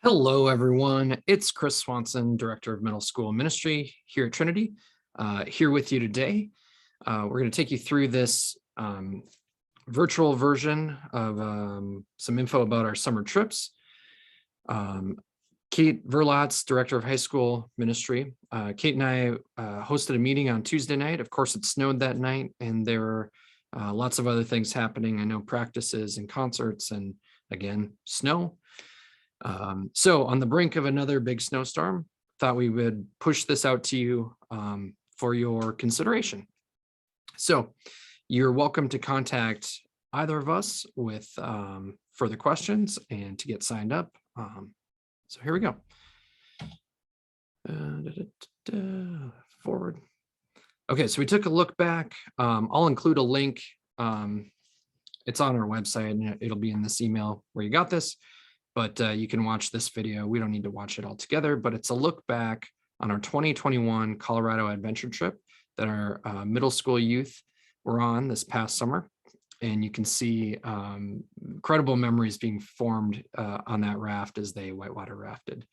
Hello, everyone. It's Chris Swanson, Director of Middle School Ministry here at Trinity, here with you today. We're going to take you through this virtual version of some info about our summer trips. Kate Verlatz, Director of High School Ministry. Kate and I hosted a meeting on Tuesday night. Of course, it snowed that night, and there were lots of other things happening. I know practices and concerts, and again, snow. So on the brink of another big snowstorm, thought we would push this out to you for your consideration. So you're welcome to contact either of us with further questions and to get signed up. So here we go. Forward. Okay, so we took a look back. I'll include a link. It's on our website, and it'll be in this email where you got this. But you can watch this video. We don't need to watch it all together, but it's a look back on our 2021 Colorado adventure trip that our middle school youth were on this past summer. And you can see incredible memories being formed on that raft as they whitewater rafted.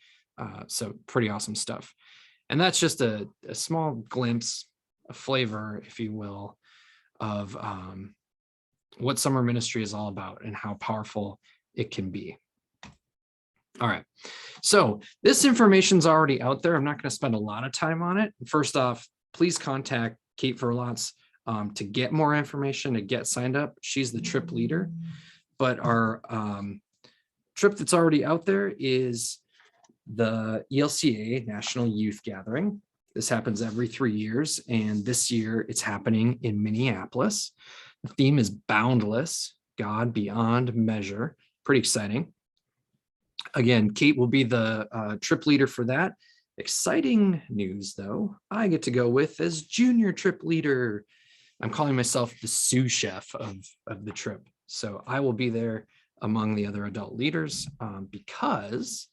So pretty awesome stuff. And that's just a small glimpse, a flavor, if you will, of what summer ministry is all about and how powerful it can be. All right, so this information's already out there. I'm not going to spend a lot of time on it. First off, please contact Kate Verlatz to get more information, to get signed up. She's the trip leader. But our trip that's already out there is the ELCA National Youth Gathering. This happens every 3 years, and this year it's happening in Minneapolis. The theme is Boundless, God Beyond Measure. Pretty exciting. Again, Kate will be the trip leader for that. Exciting news, though, I get to go with as junior trip leader. I'm calling myself the sous chef of the trip. So I will be there among the other adult leaders because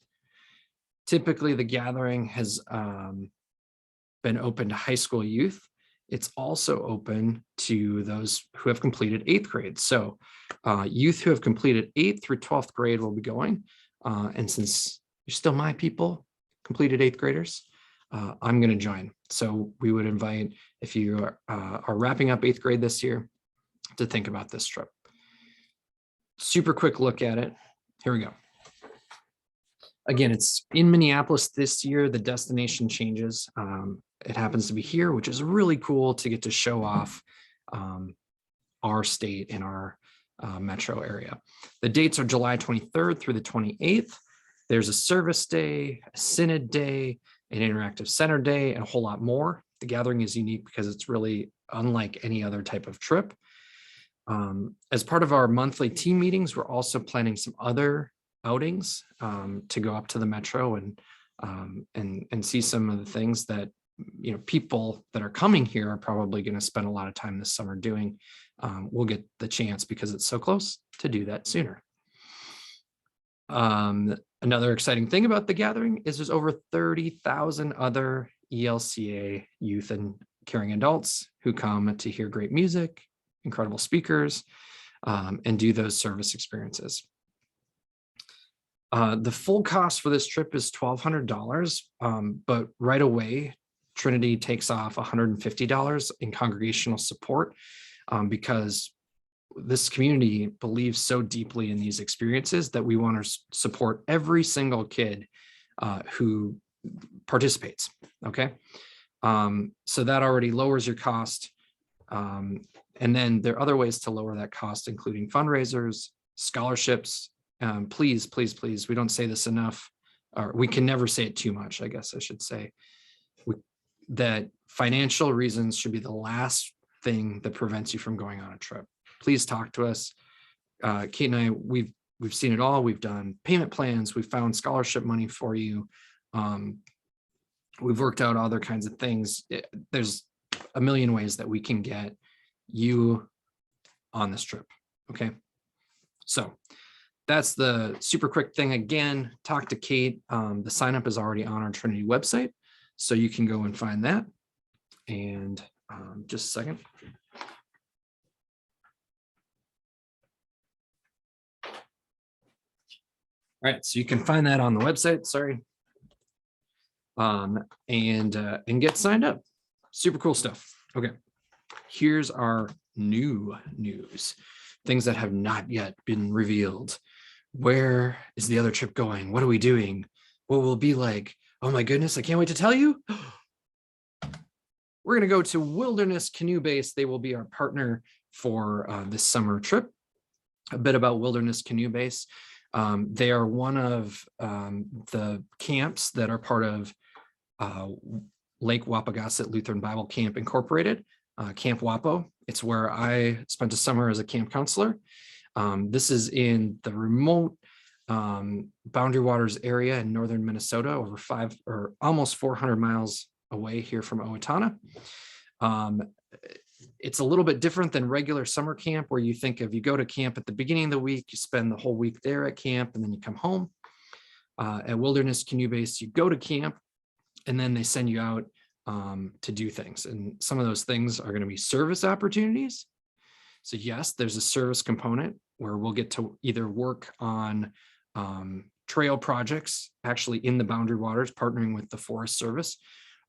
typically the gathering has been open to high school youth. It's also open to those who have completed 8th grade. So youth who have completed 8th through 12th grade will be going. And since you're still my people, completed 8th graders, I'm going to join. So we would invite, if you are wrapping up 8th grade this year, to think about this trip. Super quick look at it. Here we go. Again, it's in Minneapolis this year. The destination changes. It happens to be here, which is really cool to get to show off our state and our metro area. The dates are July 23rd through the 28th. There's a service day, a synod day, an interactive center day, and a whole lot more. The gathering is unique because it's really unlike any other type of trip. As part of our monthly team meetings, we're also planning some other outings to go up to the metro and see some of the things that people that are coming here are probably going to spend a lot of time this summer doing. We'll get the chance because it's so close to do that sooner. Another exciting thing about the gathering is there's over 30,000 other ELCA youth and caring adults who come to hear great music, incredible speakers, and do those service experiences. The full cost for this trip is $1,200, but right away, Trinity takes off $150 in congregational support because this community believes so deeply in these experiences that we want to support every single kid who participates. Okay, so that already lowers your cost. And then there are other ways to lower that cost, including fundraisers, scholarships. Please, please, please, we don't say this enough, or we can never say it too much, I guess I should say. That financial reasons should be the last thing that prevents you from going on a trip. Please talk to us. Kate and I, we've seen it all. We've done payment plans. We've found scholarship money for you. We've worked out other kinds of things. There's a million ways that we can get you on this trip. Okay. So that's the super quick thing. Again, talk to Kate. The sign up is already on our Trinity website, so you can go and find that. And just a second. All right, so you can find that on the website. Sorry. And get signed up. Super cool stuff. Okay, here's our new news. Things that have not yet been revealed. Where is the other trip going? What are we doing? What will it be like? Oh my goodness, I can't wait to tell you. We're going to go to Wilderness Canoe Base. They will be our partner for this summer trip. A bit about Wilderness Canoe Base. They are one of the camps that are part of Lake Wapagasset Lutheran Bible Camp Incorporated, Camp Wapo. It's where I spent a summer as a camp counselor. This is in the remote Boundary Waters area in northern Minnesota, over almost 400 miles away here from Owatonna. It's a little bit different than regular summer camp, where you think of, you go to camp at the beginning of the week, you spend the whole week there at camp, and then you come home. At Wilderness Canoe Base, you go to camp, and then they send you out to do things. And some of those things are going to be service opportunities. So yes, there's a service component where we'll get to either work on trail projects actually in the Boundary Waters, partnering with the Forest Service,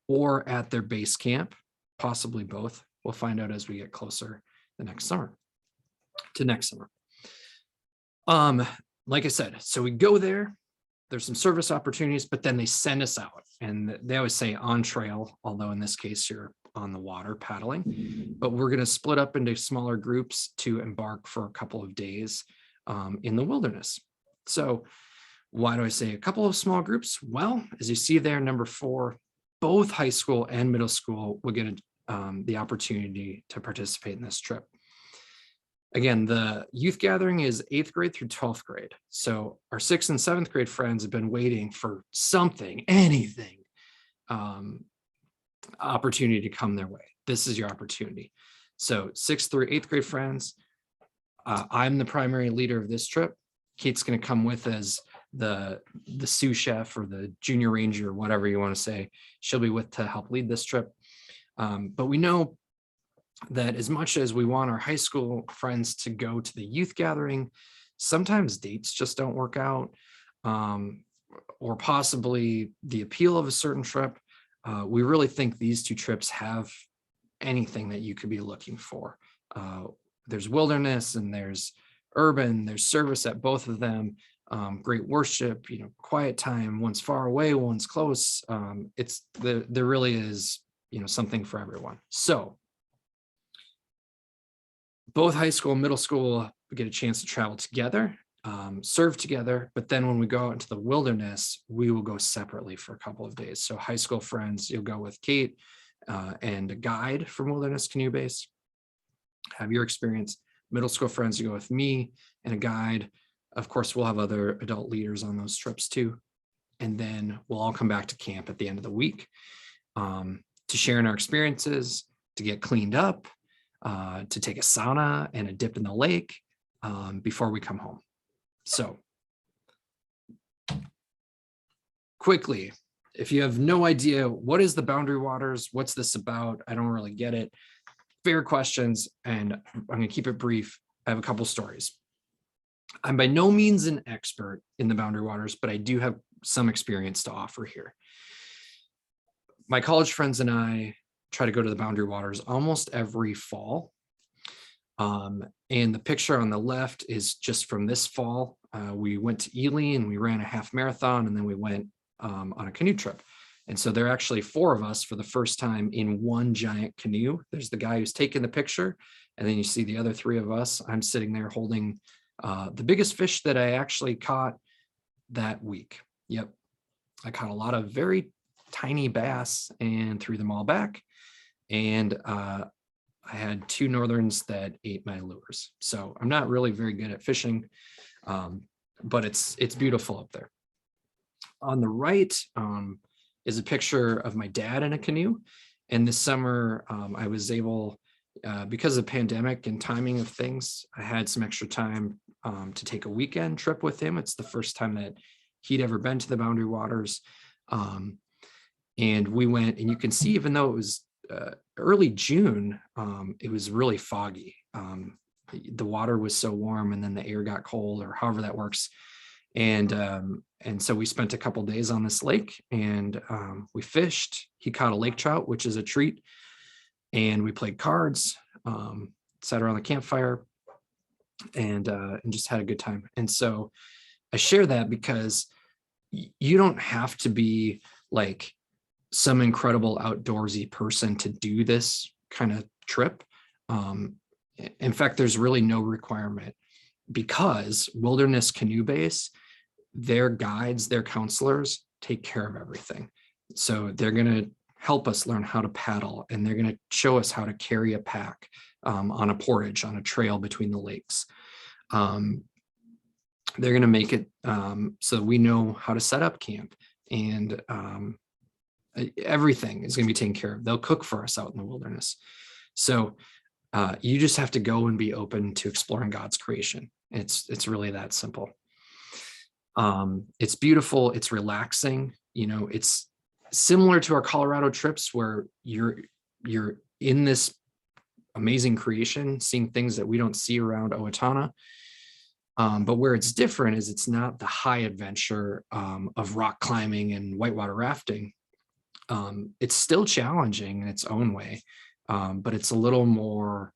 or at their base camp, possibly both. We'll find out as we get closer next summer. Like I said, so we go there, there's some service opportunities, but then they send us out, and they always say on trail, although in this case you're on the water paddling, but we're going to split up into smaller groups to embark for a couple of days in the wilderness. So why do I say a couple of small groups? Well, as you see there, number 4, both high school and middle school will get the opportunity to participate in this trip. Again, the youth gathering is 8th grade through 12th grade. So our 6th and 7th grade friends have been waiting for something, anything, opportunity to come their way. This is your opportunity. So 6th through 8th grade friends, I'm the primary leader of this trip. Kate's going to come with as the sous chef or the junior ranger, whatever you want to say. She'll be with to help lead this trip. But we know that as much as we want our high school friends to go to the youth gathering, sometimes dates just don't work out, or possibly the appeal of a certain trip. We really think these 2 trips have anything that you could be looking for. There's wilderness and there's urban, there's service at both of them, great worship, quiet time, one's far away, one's close. There really is, something for everyone. So both high school and middle school get a chance to travel together, serve together, but then when we go out into the wilderness, we will go separately for a couple of days. So high school friends, you'll go with Kate and a guide from Wilderness Canoe Base, have your experience. Middle school friends, you go with me and a guide. Of course, we'll have other adult leaders on those trips too. And then we'll all come back to camp at the end of the week to share in our experiences, to get cleaned up, to take a sauna and a dip in the lake before we come home. So quickly, if you have no idea, what is the Boundary Waters? What's this about? I don't really get it. Fair questions, and I'm going to keep it brief. I have a couple stories. I'm by no means an expert in the Boundary Waters, but I do have some experience to offer here. My college friends and I try to go to the Boundary Waters almost every fall. And the picture on the left is just from this fall. We went to Ely and we ran a half marathon, and then we went on a canoe trip. And so there are actually 4 of us for the first time in one giant canoe. There's the guy who's taking the picture, and then you see the other 3 of us. I'm sitting there holding the biggest fish that I actually caught that week. Yep. I caught a lot of very tiny bass and threw them all back. And I had 2 northerns that ate my lures. So I'm not really very good at fishing, but it's beautiful up there. On the right is a picture of my dad in a canoe. And this summer I was able, because of the pandemic and timing of things, I had some extra time to take a weekend trip with him. It's the first time that he'd ever been to the Boundary Waters. And we went, and you can see, even though it was early June, it was really foggy. The water was so warm, and then the air got cold, or however that works. And so we spent a couple days on this lake, and we fished. He caught a lake trout, which is a treat. And we played cards, sat around the campfire, and just had a good time. And so I share that because you don't have to be like some incredible outdoorsy person to do this kind of trip. In fact, there's really no requirement, because Wilderness Canoe Base, their guides, their counselors take care of everything. So they're going to help us learn how to paddle, and they're going to show us how to carry a pack on a portage, on a trail between the lakes. They're going to make it so we know how to set up camp, and everything is going to be taken care of. They'll cook for us out in the wilderness. So you just have to go and be open to exploring God's creation. It's really that simple. It's beautiful. It's relaxing. You know, it's similar to our Colorado trips, where you're in this amazing creation, seeing things that we don't see around Owatonna. But where it's different is it's not the high adventure of rock climbing and whitewater rafting. It's still challenging in its own way, but it's a little more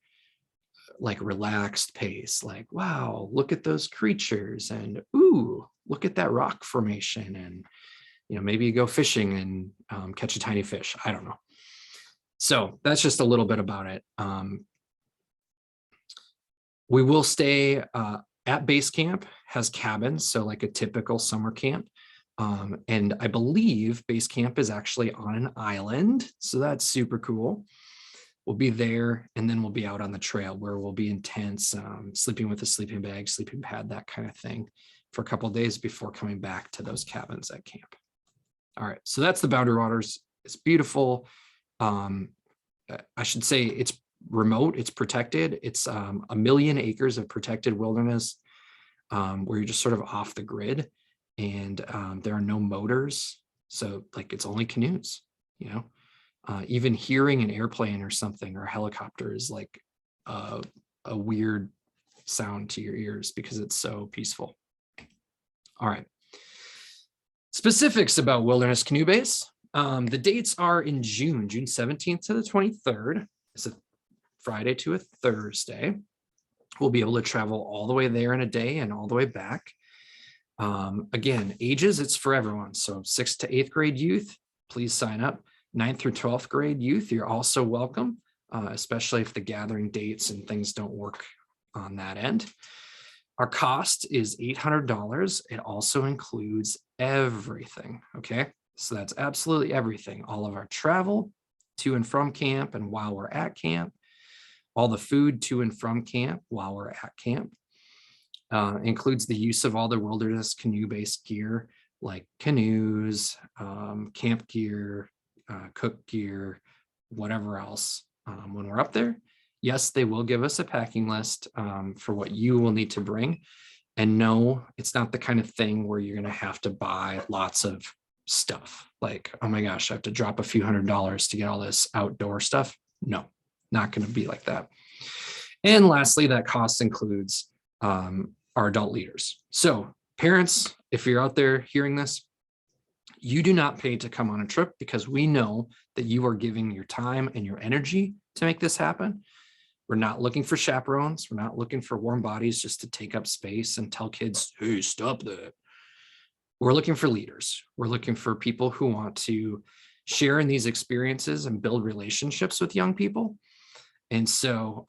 like relaxed pace. Like, wow, look at those creatures, and ooh, look at that rock formation, and maybe you go fishing and catch a tiny fish. I don't know. So that's just a little bit about it. We will stay at base camp, has cabins, so like a typical summer camp. And I believe base camp is actually on an island, so that's super cool. We'll be there, and then we'll be out on the trail, where we'll be in tents, sleeping with a sleeping bag, sleeping pad, that kind of thing, for a couple of days before coming back to those cabins at camp. All right, so that's the Boundary Waters. It's beautiful. I should say it's remote, it's protected. It's 1 million acres of protected wilderness, where you're just sort of off the grid, and there are no motors. So like, it's only canoes, even hearing an airplane or something, or a helicopter, is like a weird sound to your ears, because it's so peaceful. All right. Specifics about Wilderness Canoe Base. The dates are in June 17th to the 23rd. It's a Friday to a Thursday. We'll be able to travel all the way there in a day and all the way back. Again, ages, it's for everyone. So 6th to 8th grade youth, please sign up. 9th through 12th grade youth, you're also welcome, especially if the gathering dates and things don't work on that end. Our cost is $800. It also includes everything, okay? So that's absolutely everything. All of our travel to and from camp and while we're at camp, all the food to and from camp while we're at camp, includes the use of all the Wilderness Canoe-based gear, like canoes, camp gear, cook gear, whatever else when we're up there. Yes, they will give us a packing list for what you will need to bring. And no, it's not the kind of thing where you're going to have to buy lots of stuff. Like, oh my gosh, I have to drop a few $100s to get all this outdoor stuff. No, not going to be like that. And lastly, that cost includes our adult leaders. So parents, if you're out there hearing this, you do not pay to come on a trip, because we know that you are giving your time and your energy to make this happen. We're not looking for chaperones. We're not looking for warm bodies just to take up space and tell kids, hey, stop that. We're looking for leaders. We're looking for people who want to share in these experiences and build relationships with young people. And so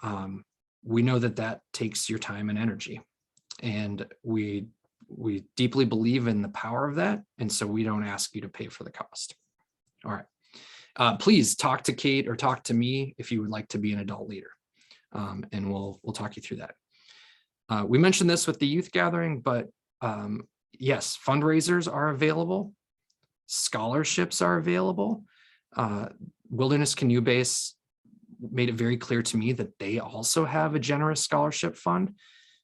we know that that takes your time and energy. And we deeply believe in the power of that. And so we don't ask you to pay for the cost. All right. Please talk to Kate or talk to me if you would like to be an adult leader. And we'll talk you through that. We mentioned this with the youth gathering, but yes, fundraisers are available. Scholarships are available. Wilderness Canoe Base made it very clear to me that they also have a generous scholarship fund.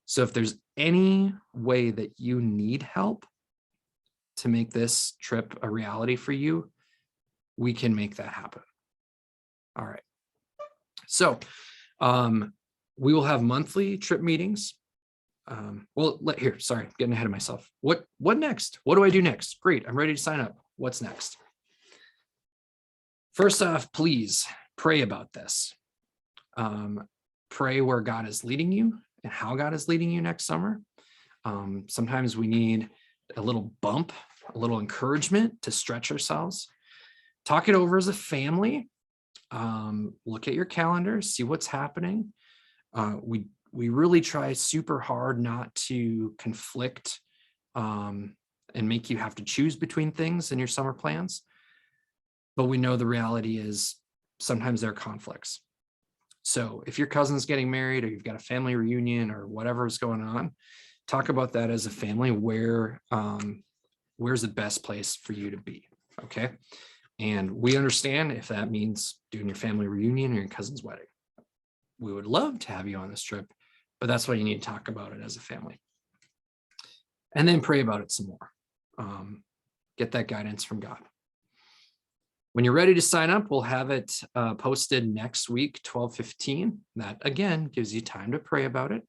So if there's any way that you need help to make this trip a reality for you, we can make that happen. All right. So we will have monthly trip meetings. sorry, getting ahead of myself. What next? What do I do next? Great, I'm ready to sign up. What's next? First off, please pray about this. Pray where God is leading you and how God is leading you next summer. Sometimes we need a little bump, a little encouragement to stretch ourselves. Talk it over as a family. Look at your calendar, see what's happening. We really try super hard not to conflict and make you have to choose between things in your summer plans. But we know the reality is sometimes there are conflicts. So if your cousin's getting married or you've got a family reunion or whatever is going on, talk about that as a family. Where's the best place for you to be? Okay. And we understand if that means doing your family reunion or your cousin's wedding. We would love to have you on this trip, but that's why you need to talk about it as a family. And then pray about it some more. Get that guidance from God. When you're ready to sign up, we'll have it posted next week, 12/15. That, again, gives you time to pray about it.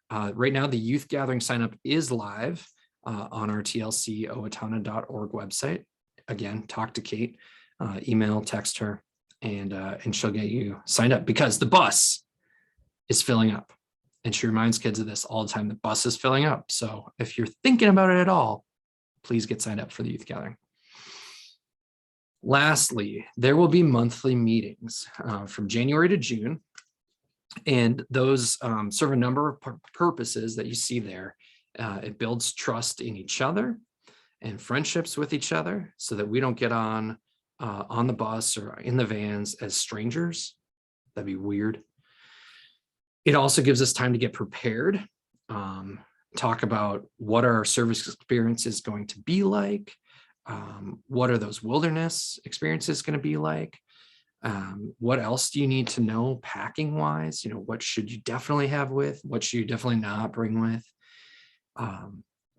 Right now, the youth gathering sign up is live on our tlcowatonna.org website. Again, talk to Kate, email, text her, and she'll get you signed up because the bus is filling up. And she reminds kids of this all the time. The bus is filling up. So if you're thinking about it at all, please get signed up for the youth gathering. Lastly, there will be monthly meetings from January to June. And those serve a number of purposes that you see there. It builds trust in each other and friendships with each other so that we don't get on the bus or in the vans as strangers. That'd be weird. It also gives us time to get prepared, talk about what our service experience is going to be like. What are those wilderness experiences going to be like? What else do you need to know packing wise? What should you definitely have with? What should you definitely not bring with?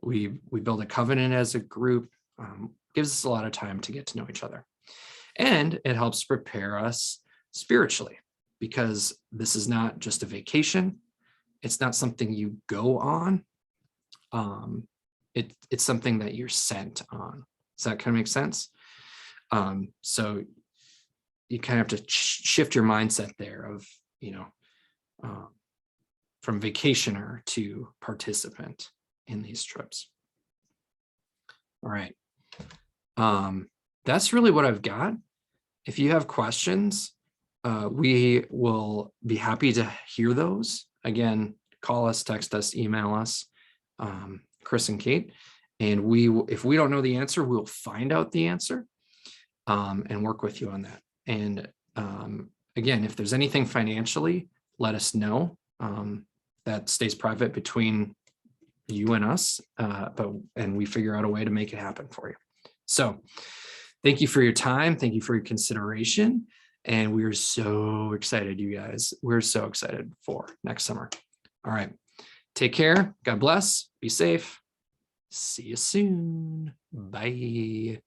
We build a covenant as a group, gives us a lot of time to get to know each other. And it helps prepare us spiritually because this is not just a vacation. It's not something you go on. It's something that you're sent on. Does that kind of make sense? So you kind of have to shift your mindset there of, from vacationer to participant in these trips. All right. That's really what I've got. If you have questions, we will be happy to hear those. Again, call us, text us, email us, Chris and Kate. And if we don't know the answer, we'll find out the answer and work with you on that. And again, if there's anything financially, let us know. That stays private between you and us, and we figure out a way to make it happen for you. So thank you for your time. Thank you for your consideration. And we are so excited, you guys. We're so excited for next summer. All right. Take care. God bless. Be safe. See you soon. Bye.